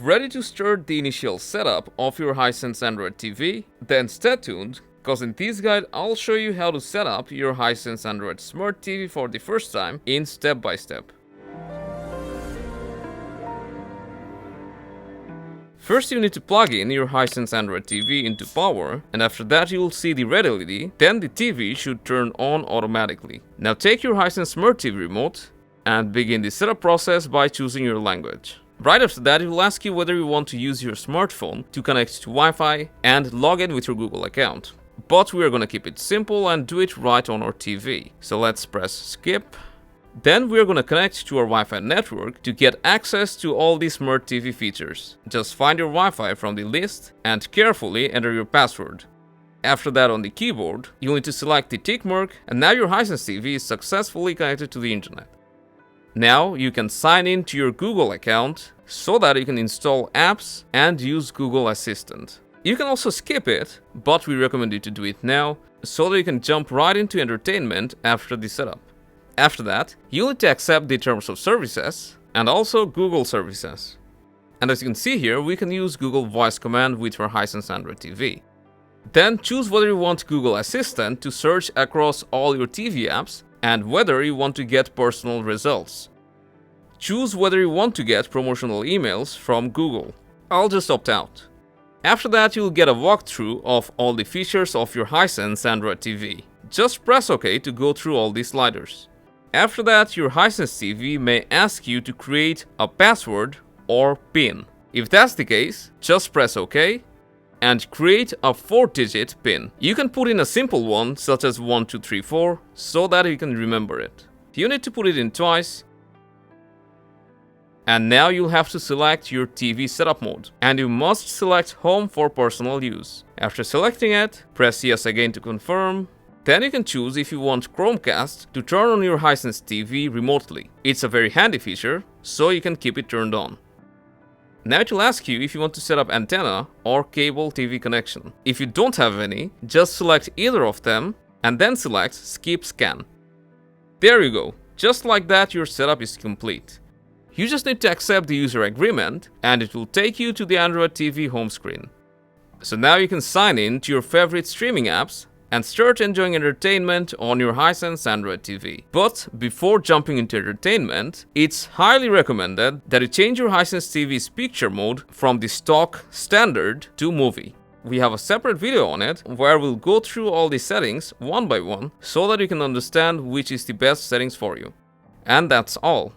Ready to start the initial setup of your HiSense Android TV? Then stay tuned, cause in this guide I'll show you how to set up your HiSense Android Smart TV for the first time in step by step. First you need to plug in your HiSense Android TV into power, and after that you will see the red LED, then the TV should turn on automatically. Now take your HiSense Smart TV remote and begin the setup process by choosing your language. Right after that, it will ask you whether you want to use your smartphone to connect to Wi-Fi and log in with your Google account. But we are going to keep it simple and do it right on our TV. So let's press skip. Then we are going to connect to our Wi-Fi network to get access to all the Smart TV features. Just find your Wi-Fi from the list and carefully enter your password. After that, on the keyboard, you'll need to select the tick mark, and now your HiSense TV is successfully connected to the internet. Now you can sign in to your Google account so that you can install apps and use Google Assistant. You can also skip it, but we recommend you to do it now so that you can jump right into entertainment after the setup. After that, you'll need to accept the terms of services and also Google services. And as you can see here, we can use Google voice command with our HiSense Android TV. Then choose whether you want Google Assistant to search across all your TV apps and whether you want to get personal results. Choose whether you want to get promotional emails from Google. I'll just opt out. After that, you'll get a walkthrough of all the features of your HiSense Android TV. Just press OK to go through all these sliders. After that, your HiSense TV may ask you to create a password or PIN. If that's the case, just press OK and create a 4-digit PIN. You can put in a simple one such as 1234 so that you can remember it. You need to put it in twice. And now you'll have to select your TV setup mode. And you must select Home for personal use. After selecting it, press Yes again to confirm. Then you can choose if you want Chromecast to turn on your HiSense TV remotely. It's a very handy feature, so you can keep it turned on. Now it will ask you if you want to set up antenna or cable TV connection. If you don't have any, just select either of them and then select Skip Scan. There you go. Just like that, your setup is complete. You just need to accept the user agreement and it will take you to the Android TV home screen. So now you can sign in to your favorite streaming apps and start enjoying entertainment on your HiSense Android TV. But before jumping into entertainment, it's highly recommended that you change your HiSense TV's picture mode from the stock standard to movie. We have a separate video on it where we'll go through all the settings one by one so that you can understand which is the best settings for you. And that's all.